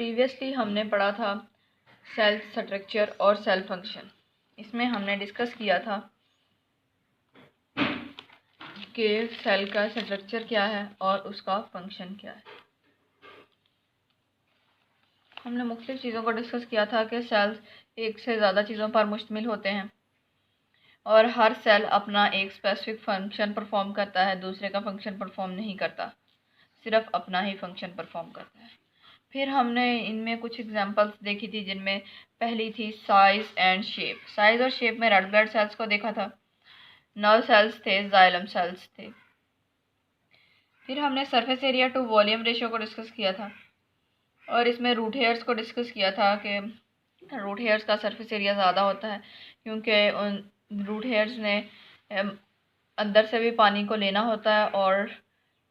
Previously हमने पढ़ा था सेल स्ट्रक्चर और सेल फंक्शन। इसमें हमने डिस्कस किया था कि सेल का स्ट्रक्चर क्या है और उसका फंक्शन क्या है। हमने मुख्तलिफ चीज़ों को डिस्कस किया था कि सेल्स एक से ज़्यादा चीज़ों पर मुश्तमिल होते हैं और हर सेल अपना एक स्पेसिफिक फंक्शन परफॉर्म करता है, दूसरे का फंक्शन परफॉर्म नहीं करता, सिर्फ अपना ही फंक्शन परफॉर्म करता है। फिर हमने इनमें कुछ एग्जांपल्स देखी थी, जिनमें पहली थी साइज एंड शेप। साइज और शेप में रेड ब्लड सेल्स को देखा था, नर्व सेल्स थे, जाइलम सेल्स थे। फिर हमने surface area to volume ratio को डिस्कस किया था और इसमें रूट हेयर्स को डिस्कस किया था कि रूट हेयर्स का सरफेस एरिया ज़्यादा होता है क्योंकि उन रूट हेयर्स ने अंदर से भी पानी को लेना होता है और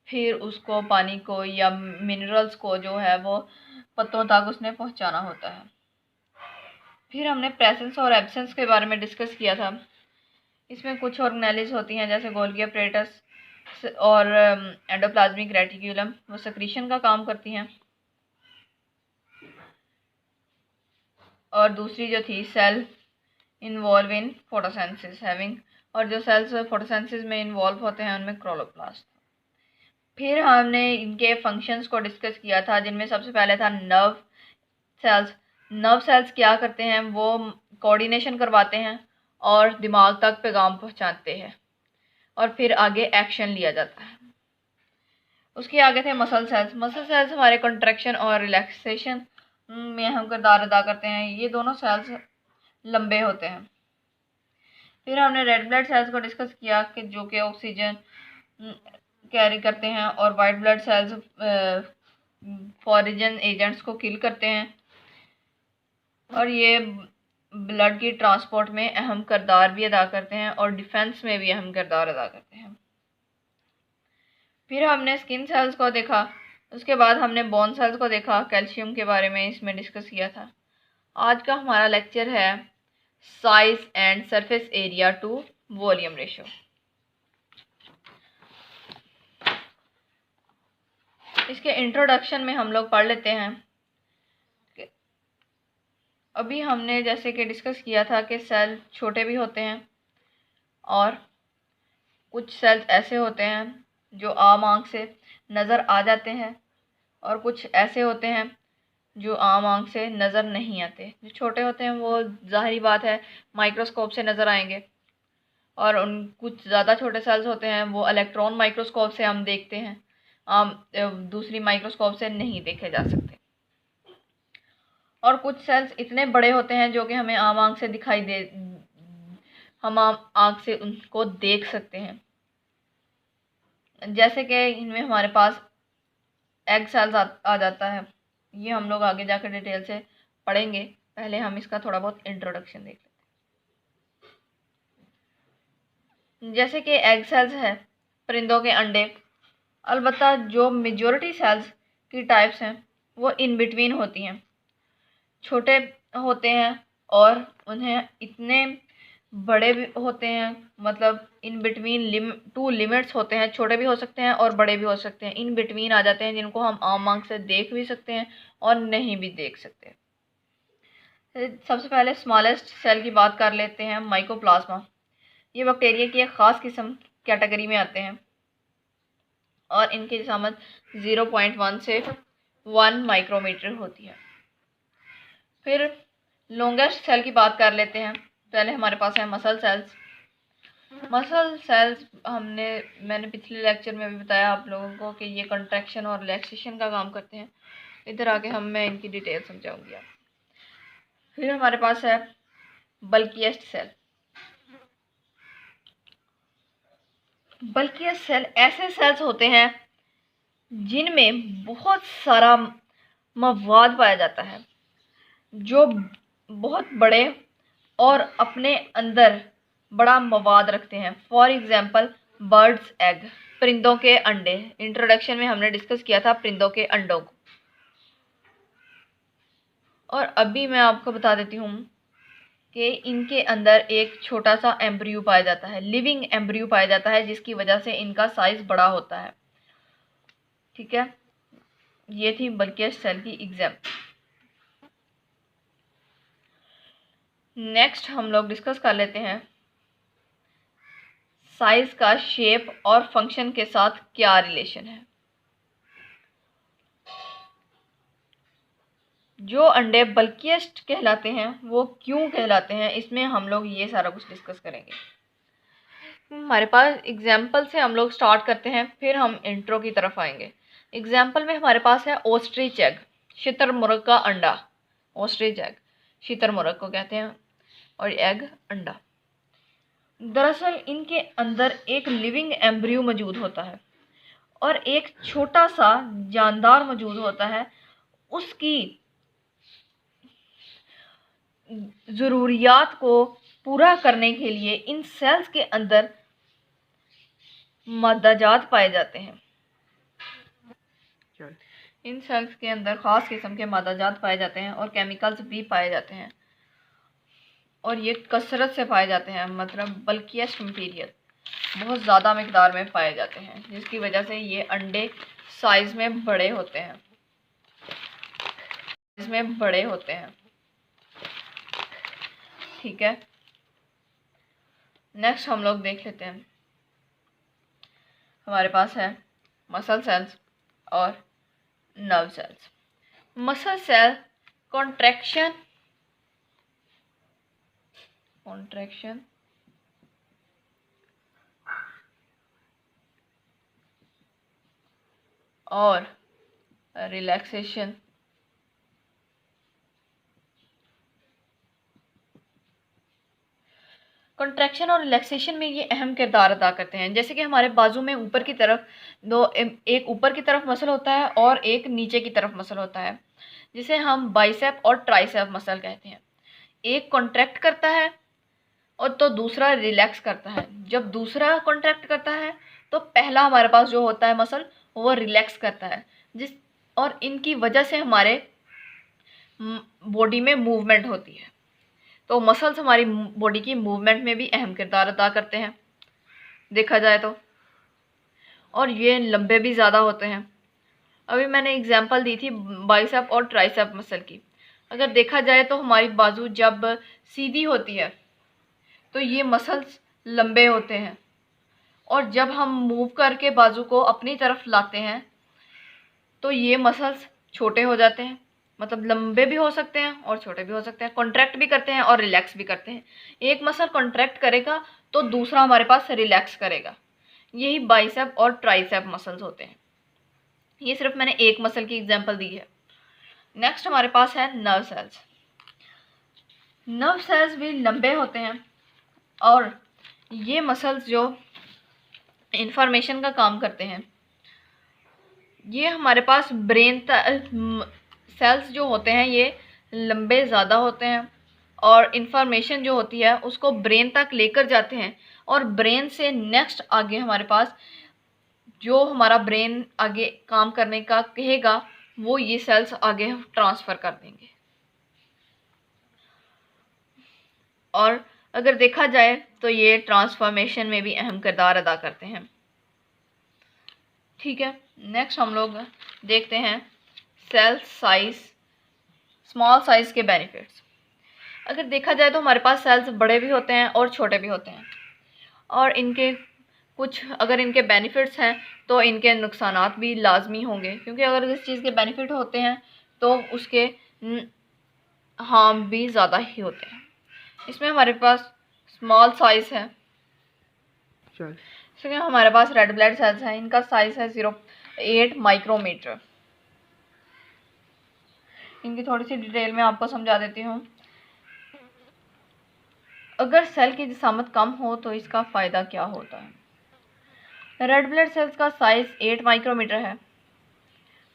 फिर उसको पानी को या मिनरल्स को जो है वो पत्तों तक उसने पहुंचाना होता है। फिर हमने प्रेजेंस और एब्सेंस के बारे में डिस्कस किया था। इसमें कुछ ऑर्गेनेलिज होती हैं जैसे गोल्गी अपरेटस और एंडोप्लाज्मिक रेटिक्यूलम, वो सेक्रीशन का काम करती हैं। और दूसरी जो थी cell involve in photosynthesis having, और जो सेल्स फोटोसिंथेसिस में इन्वॉल्व होते हैं उनमें क्लोरोप्लास्ट। फिर हमने इनके फंक्शंस को डिस्कस किया था, जिनमें सबसे पहले था नर्व सेल्स। नर्व सेल्स क्या करते हैं, वो कोऑर्डिनेशन करवाते हैं और दिमाग तक पैगाम पहुंचाते हैं और फिर आगे एक्शन लिया जाता है। उसके आगे थे मसल सेल्स। मसल सेल्स हमारे कंट्रैक्शन और रिलैक्सेशन में अहम किरदार अदा करते हैं। ये दोनों सेल्स लंबे होते हैं। फिर हमने रेड ब्लड सेल्स को डिस्कस किया कि जो कि ऑक्सीजन कैरी करते हैं और white blood cells foreign agents को किल करते हैं और ये ब्लड की ट्रांसपोर्ट में अहम किरदार भी अदा करते हैं और डिफेंस में भी अहम किरदार अदा करते हैं। फिर हमने स्किन सेल्स को देखा। उसके बाद हमने बोन सेल्स को देखा, कैल्शियम के बारे में इसमें डिस्कस किया था। आज का हमारा लेक्चर है size and surface area to volume ratio. इसके इंट्रोडक्शन में हम लोग पढ़ लेते हैं। अभी हमने जैसे कि डिस्कस किया था कि सेल छोटे भी होते हैं और कुछ सेल्स ऐसे होते हैं जो आम आंख से नज़र आ जाते हैं और कुछ ऐसे होते हैं जो आम आंख से नज़र नहीं आते। जो छोटे होते हैं वो ज़ाहिरी बात है माइक्रोस्कोप से नज़र आएंगे और उन कुछ ज़्यादा छोटे सेल्स होते हैं वो इलेक्ट्रॉन माइक्रोस्कोप से हम देखते हैं, दूसरी माइक्रोस्कोप से नहीं देखे जा सकते। और कुछ सेल्स इतने बड़े होते हैं जो कि हमें आम आंख से दिखाई दे, हम आम आंख से उनको देख सकते हैं। जैसे कि इनमें हमारे पास एग सेल्स आ जाता है। ये हम लोग आगे जाकर डिटेल से पढ़ेंगे, पहले हम इसका थोड़ा बहुत इंट्रोडक्शन देख लेते हैं। जैसे कि एग सेल्स है परिंदों के अंडे, अलबत्ता जो मेजॉरिटी सेल्स की टाइप्स हैं वो इन बिटवीन होती हैं, छोटे होते हैं और उन्हें इतने बड़े भी होते हैं, मतलब इन बिटवीन टू लिमिट्स होते हैं, छोटे भी हो सकते हैं और बड़े भी हो सकते हैं, इन बिटवीन आ जाते हैं जिनको हम आम आंख से देख भी सकते हैं और नहीं भी देख सकते। सबसे पहले स्मॉलेस्ट सेल की बात कर लेते हैं, माइकोप्लाज्मा। ये बैक्टीरिया की एक ख़ास किस्म कैटेगरी में आते हैं और इनकी समझ 0.1 से 1 माइक्रोमीटर होती है। फिर लॉन्गेस्ट सेल की बात कर लेते हैं। पहले हमारे पास है मसल सेल्स। मसल सेल्स मैंने पिछले लेक्चर में भी बताया आप लोगों को कि ये कंट्रैक्शन और रिलैक्सेशन का काम करते हैं। इधर आके मैं इनकी डिटेल समझाऊंगी आप। फिर हमारे पास है बल्किएस्ट सेल। बल्किएस्ट सेल ऐसे सेल्स होते हैं जिनमें बहुत सारा मवाद पाया जाता है जो बहुत बड़े और अपने अंदर बड़ा मवाद रखते हैं। फॉर एग्जाम्पल बर्ड्स एग, परिंदों के अंडे। इंट्रोडक्शन में हमने डिस्कस किया था परिंदों के अंडों को। और अभी मैं आपको बता देती हूँ कि इनके अंदर एक छोटा सा एम्ब्रियो पाया जाता है, लिविंग एम्ब्रियो पाया जाता है, जिसकी वजह से इनका साइज बड़ा होता है। ठीक है, ये थी बल्किएस्ट सेल की एग्जाम्पल। नेक्स्ट हम लोग डिस्कस कर लेते हैं साइज का शेप और फंक्शन के साथ क्या रिलेशन है। जो अंडे बल्किएस्ट कहलाते हैं वो क्यों कहलाते हैं, इसमें हम लोग ये सारा कुछ डिस्कस करेंगे। हमारे पास एग्जाम्पल से हम लोग स्टार्ट करते हैं, फिर हम इंट्रो की तरफ आएंगे। एग्जाम्पल में हमारे पास है ऑस्ट्रिच एग, शुतुरमुर्ग का अंडा। ऑस्ट्रिच एग शुतुरमुर्ग को कहते हैं और एग अंडा। दरअसल इनके अंदर एक लिविंग एम्ब्रियो मौजूद होता है और एक छोटा सा जानदार मौजूद होता है। उसकी ज़रूरियात को पूरा करने के लिए इन सेल्स के अंदर मादाजात पाए जाते हैं। इन सेल्स के अंदर ख़ास किस्म के मादाजात पाए जाते हैं और केमिकल्स भी पाए जाते हैं और ये कसरत से पाए जाते हैं, मतलब बल्किएस्ट मटीरियल बहुत ज़्यादा मकदार में पाए जाते हैं, जिसकी वजह से ये अंडे साइज़ में बड़े होते हैं। ठीक है, नेक्स्ट हम लोग देख लेते हैं। हमारे पास है मसल सेल्स और nerve cells. Muscle cell contraction और रिलैक्सेशन कॉन्ट्रैक्शन और रिलैक्सेशन में ये अहम किरदार अदा करते हैं। जैसे कि हमारे बाजू में ऊपर की तरफ एक ऊपर की तरफ मसल होता है और एक नीचे की तरफ मसल होता है, जिसे हम बाइसेप और ट्राइसेप मसल कहते हैं। एक कॉन्ट्रैक्ट करता है और तो दूसरा रिलैक्स करता है। जब दूसरा कॉन्ट्रैक्ट करता है तो पहला हमारे पास जो होता है मसल वो रिलैक्स करता है, और इनकी वजह से हमारे बॉडी में मूवमेंट होती है। तो मसल्स हमारी बॉडी की मूवमेंट में भी अहम किरदार अदा करते हैं देखा जाए तो, और ये लंबे भी ज़्यादा होते हैं। अभी मैंने एग्जांपल दी थी बाइसेप और ट्राइसेप मसल की। अगर देखा जाए तो हमारी बाजू जब सीधी होती है तो ये मसल्स लंबे होते हैं, और जब हम मूव करके बाजू को अपनी तरफ लाते हैं तो ये मसल्स छोटे हो जाते हैं, मतलब लंबे भी हो सकते हैं और छोटे भी हो सकते हैं, कॉन्ट्रैक्ट भी करते हैं और रिलैक्स भी करते हैं। एक मसल कॉन्ट्रैक्ट करेगा तो दूसरा हमारे पास रिलैक्स करेगा। यही बाइसेप और ट्राइसेप मसल्स होते हैं। ये सिर्फ मैंने एक मसल की एग्जांपल दी है। नेक्स्ट हमारे पास है नर्व सेल्स। नर्व सेल्स भी लंबे होते हैं और ये मसल्स जो इंफॉर्मेशन का काम करते हैं, ये हमारे पास ब्रेन सेल्स जो होते हैं ये लंबे ज़्यादा होते हैं और इंफॉर्मेशन जो होती है उसको ब्रेन तक लेकर जाते हैं, और ब्रेन से नेक्स्ट आगे हमारे पास जो हमारा ब्रेन आगे काम करने का कहेगा वो ये सेल्स आगे ट्रांसफ़र कर देंगे। और अगर देखा जाए तो ये ट्रांसफॉर्मेशन में भी अहम किरदार अदा करते हैं। ठीक है, नेक्स्ट हम लोग देखते हैं सेल साइज, स्मॉल साइज़ के बेनिफिट्स। अगर देखा जाए तो हमारे पास सेल्स बड़े भी होते हैं और छोटे भी होते हैं, और इनके कुछ अगर इनके बेनिफिट्स हैं तो इनके नुकसानात भी लाजमी होंगे, क्योंकि अगर इस चीज़ के बेनिफिट होते हैं तो उसके हार्म भी ज़्यादा ही होते हैं। इसमें हमारे पास स्मॉल साइज़ है, इसमें हमारे पास रेड ब्लड सेल्स हैं। इनका साइज़ है 0.8 माइक्रोमीटर। इनकी थोड़ी सी डिटेल में आपको समझा देती हूँ। अगर सेल की जिसामत कम हो तो इसका फ़ायदा क्या होता है। रेड ब्लड सेल्स का साइज़ 8 माइक्रोमीटर है।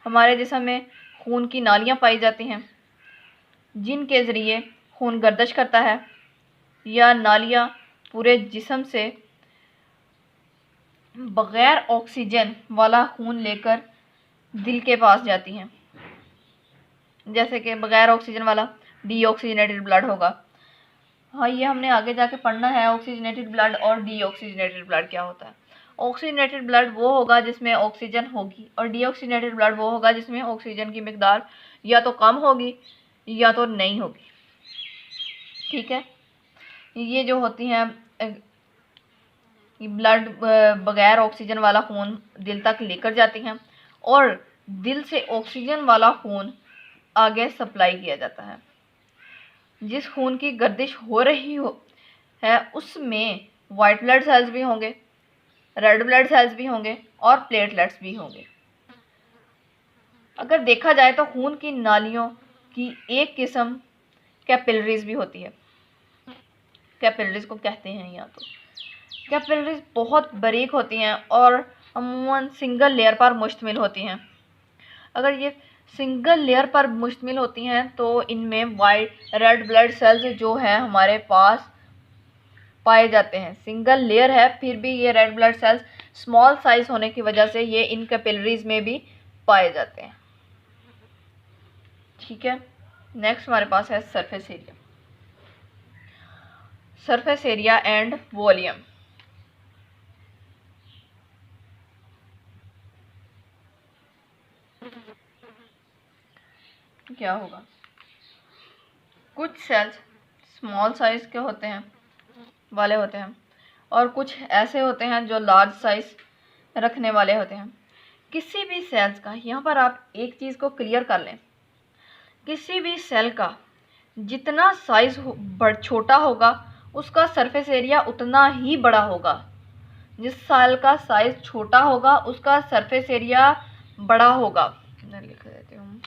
हमारे जिस्म में खून की नालियाँ पाई जाती हैं जिनके ज़रिए खून गर्दिश करता है, या नालियाँ पूरे जिस्म से बग़ैर ऑक्सीजन वाला खून लेकर दिल के पास जाती हैं। जैसे कि बग़ैर ऑक्सीजन वाला डीऑक्सीजनेटेड ब्लड होगा। हाँ, ये हमने आगे जाके पढ़ना है ऑक्सीजनेटेड ब्लड और डीऑक्सीजनेटेड ब्लड क्या होता है। ऑक्सीजनेटेड ब्लड वो होगा जिसमें ऑक्सीजन होगी, और डीऑक्सीजनेटेड ब्लड वो होगा जिसमें ऑक्सीजन की मिकदार या तो कम होगी या तो नहीं होगी। ठीक है, ये जो होती हैं ब्लड बगैर ऑक्सीजन वाला खून दिल तक लेकर जाती हैं और दिल से ऑक्सीजन वाला खून आगे सप्लाई किया जाता है। जिस खून की गर्दिश हो रही है उसमें वाइट ब्लड सेल्स भी होंगे, रेड ब्लड सेल्स भी होंगे और प्लेटलेट्स भी होंगे। अगर देखा जाए तो खून की नालियों की एक किस्म कैपिलरीज भी होती है। कैपिलरीज को कहते हैं या तो कैपिलरीज बहुत बारीक होती हैं और अमूमन सिंगल लेयर पर मुश्तमिल होती हैं। अगर ये सिंगल लेयर पर मुश्तमिल होती हैं तो इनमें वाइट रेड ब्लड सेल्स जो है हमारे पास पाए जाते हैं। सिंगल लेयर है फिर भी ये red blood sales small size होने की वजह से ये इन कैपिलरीज में भी पाए जाते हैं। ठीक है, नेक्स्ट हमारे पास है surface area. Surface area and volume. क्या होगा, कुछ सेल्स स्मॉल साइज के होते हैं वाले होते हैं और कुछ ऐसे होते हैं जो लार्ज साइज रखने वाले होते हैं। किसी भी सेल्स का, यहाँ पर आप एक चीज़ को क्लियर कर लें, किसी भी सेल का जितना साइज छोटा होगा उसका सरफेस एरिया उतना ही बड़ा होगा। जिस सेल का साइज छोटा होगा उसका सरफेस एरिया बड़ा होगा। मैं लिख देती हूँ,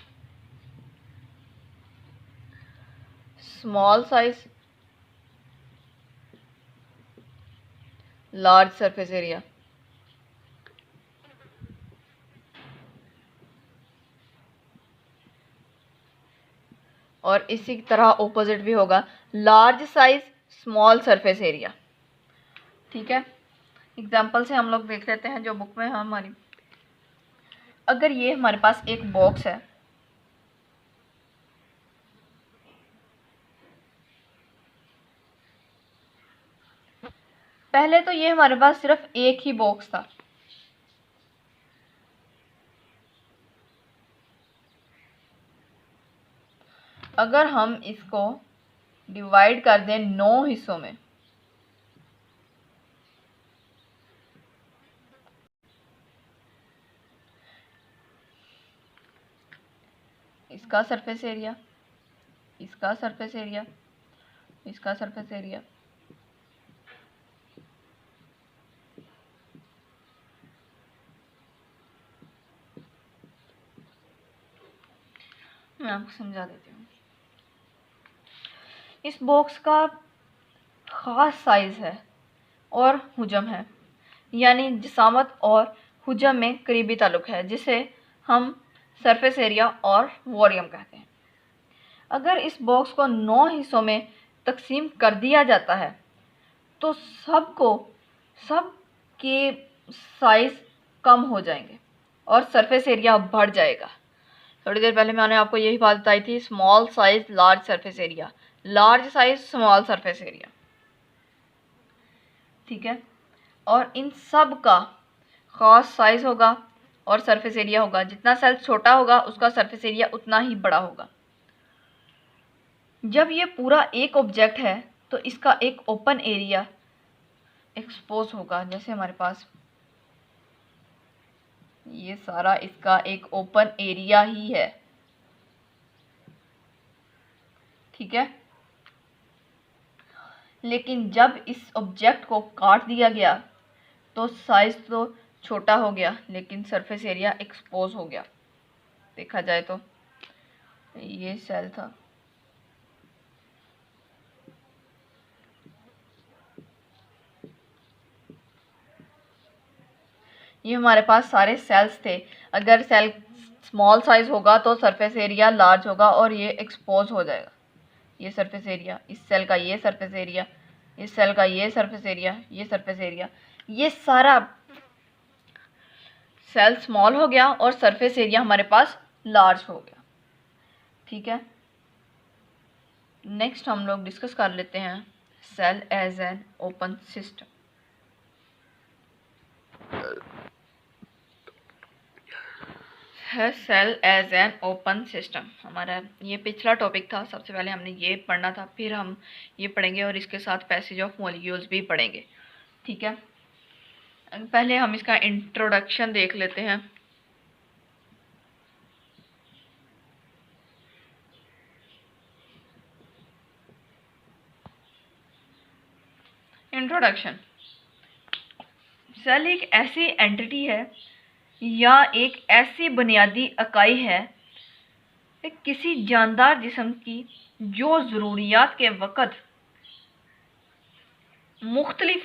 small size large surface area. और इसी तरह ऑपोजिट भी होगा, large size small surface area. ठीक है, एग्जांपल से हम लोग देख लेते हैं जो बुक में है हमारी। अगर ये हमारे पास एक बॉक्स है, पहले तो ये हमारे पास सिर्फ एक ही बॉक्स था, अगर हम इसको डिवाइड कर दें 9 हिस्सों में, इसका सरफेस एरिया, इसका सरफेस एरिया, इसका सरफेस एरिया, मैं आपको समझा देती हूँ। इस बॉक्स का ख़ास साइज़ है और हुजम है, यानी जिसामत और हुजम में करीबी ताल्लुक़ है, जिसे हम सरफेस एरिया और वॉल्यूम कहते हैं। अगर इस बॉक्स को 9 हिस्सों में तकसीम कर दिया जाता है तो सब के साइज़ कम हो जाएंगे और सरफेस एरिया बढ़ जाएगा। थोड़ी देर पहले मैंने आपको यही बात बताई थी, small size large surface area, large size small surface area. ठीक है, और इन सब का ख़ास साइज होगा और सरफेस एरिया होगा। जितना सेल छोटा होगा उसका सरफेस एरिया उतना ही बड़ा होगा। जब ये पूरा एक ऑब्जेक्ट है तो इसका एक ओपन एरिया एक्सपोज होगा, जैसे हमारे पास ये सारा इसका एक ओपन एरिया ही है। ठीक है, लेकिन जब इस ऑब्जेक्ट को काट दिया गया तो साइज तो छोटा हो गया लेकिन सरफेस एरिया एक्सपोज हो गया। देखा जाए तो ये सेल था, ये हमारे पास सारे सेल्स थे। अगर सेल स्मॉल साइज होगा तो सरफेस एरिया लार्ज होगा और ये एक्सपोज हो जाएगा। ये सरफेस एरिया, इस सेल का ये सरफेस एरिया, इस सेल का ये सरफेस एरिया, ये सरफेस एरिया, ये सारा सेल स्मॉल हो गया और सरफेस एरिया हमारे पास लार्ज हो गया। ठीक है, नेक्स्ट हम लोग डिस्कस कर लेते हैं cell as an open system. है cell as an open system. हमारा ये पिछला टॉपिक था, सबसे पहले हमने ये पढ़ना था, फिर हम ये पढ़ेंगे और इसके साथ पैसेज ऑफ मॉलिक्यूल्स भी पढ़ेंगे। ठीक है, पहले हम इसका इंट्रोडक्शन देख लेते हैं। इंट्रोडक्शन। सेल एक ऐसी एंटिटी है या एक ऐसी बुनियादी इकाई है किसी जानदार जिस्म की जो ज़रूरियात के वक़्त मुख्तलिफ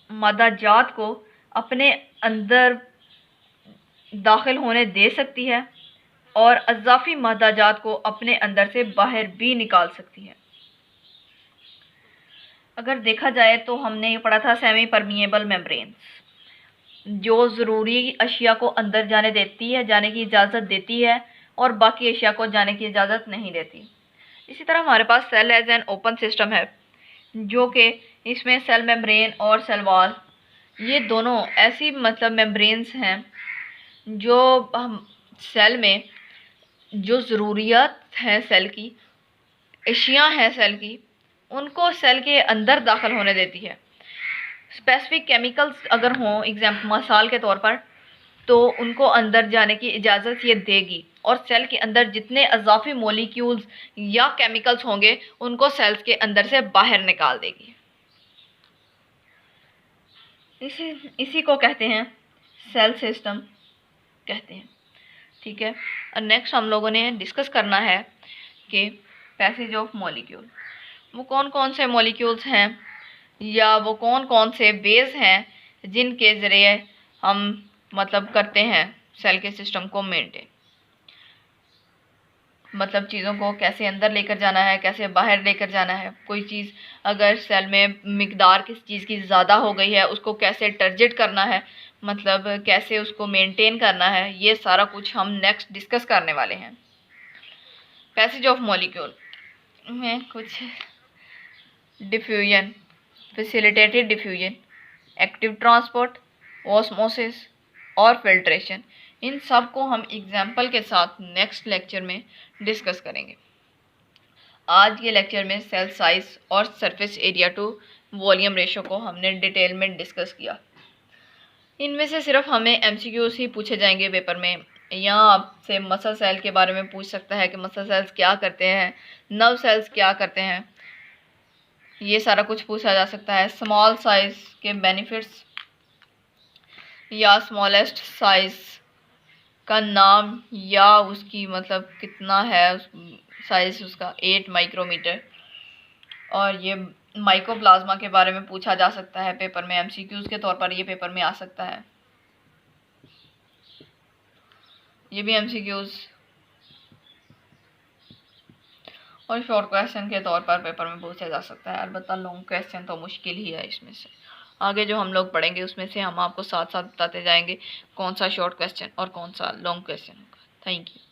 मादाजात को अपने अंदर दाखिल होने दे सकती है और अज़ाफ़ी मादाजात को अपने अंदर से बाहर भी निकाल सकती है। अगर देखा जाए तो हमने ये पढ़ा था सेमी परमिएबल मेम्ब्रेन्स, जो ज़रूरी अशिया को अंदर जाने देती है, जाने की इजाज़त देती है, और बाकी अशिया को जाने की इजाज़त नहीं देती। इसी तरह हमारे पास cell as an open system है, जो कि इसमें सेल मेम्ब्रेन और सेल वॉल, ये दोनों ऐसी मेम्ब्रेन्स हैं जो हम सेल में जो ज़रूरियात हैं सेल की, अशिया हैं सेल की, उनको सेल के अंदर दाखिल होने देती है। स्पेसिफिक केमिकल्स अगर हों मिसाल के तौर पर, तो उनको अंदर जाने की इजाज़त ये देगी, और सेल के अंदर जितने अज़ाफ़ी मॉलिक्यूल्स या केमिकल्स होंगे उनको सेल्स के अंदर से बाहर निकाल देगी। इसी को कहते हैं सेल सिस्टम कहते हैं। ठीक है, और नेक्स्ट हम लोगों ने डिस्कस करना है कि पैसेज ऑफ मॉलिक्यूल, वो कौन कौन से मॉलिक्यूल्स हैं या वो कौन कौन से बेस हैं जिनके ज़रिए हम करते हैं सेल के सिस्टम को मेंटेन। चीज़ों को कैसे अंदर लेकर जाना है, कैसे बाहर लेकर जाना है। कोई चीज़ अगर सेल में मिकदार किसी चीज़ की ज़्यादा हो गई है, उसको कैसे टर्जिट करना है, कैसे उसको मेंटेन करना है, ये सारा कुछ हम नेक्स्ट डिस्कस करने वाले हैं। पैसेज ऑफ मॉलिक्यूल में कुछ diffusion, facilitated diffusion, active transport, osmosis और फिल्ट्रेशन, इन सब को हम एग्जाम्पल के साथ नेक्स्ट लेक्चर में डिस्कस करेंगे। आज के लेक्चर में सेल साइज और surface area to volume ratio को हमने डिटेल में डिस्कस किया। इनमें से सिर्फ हमें एमसीक्यूज ही पूछे जाएंगे पेपर में, या आपसे मसल सेल के बारे में पूछ सकता है कि मसल सेल्स क्या करते हैं, नर्व सेल्स क्या करते हैं, ये सारा कुछ पूछा जा सकता है। स्मॉल साइज के बेनिफिट्स या स्मॉलेस्ट साइज का नाम या उसकी कितना है साइज उसका 8 माइक्रोमीटर, और ये माइकोप्लाज्मा के बारे में पूछा जा सकता है पेपर में, एमसीक्यूज के तौर पर ये पेपर में आ सकता है। ये भी एमसीक्यूज और शॉर्ट क्वेश्चन के तौर पर पेपर में पूछा जा सकता है। अलबत्ता लॉन्ग क्वेश्चन तो मुश्किल ही है इसमें से। आगे जो हम लोग पढ़ेंगे उसमें से हम आपको साथ साथ बताते जाएंगे कौन सा शॉर्ट क्वेश्चन और कौन सा लॉन्ग क्वेश्चन होगा। Thank you.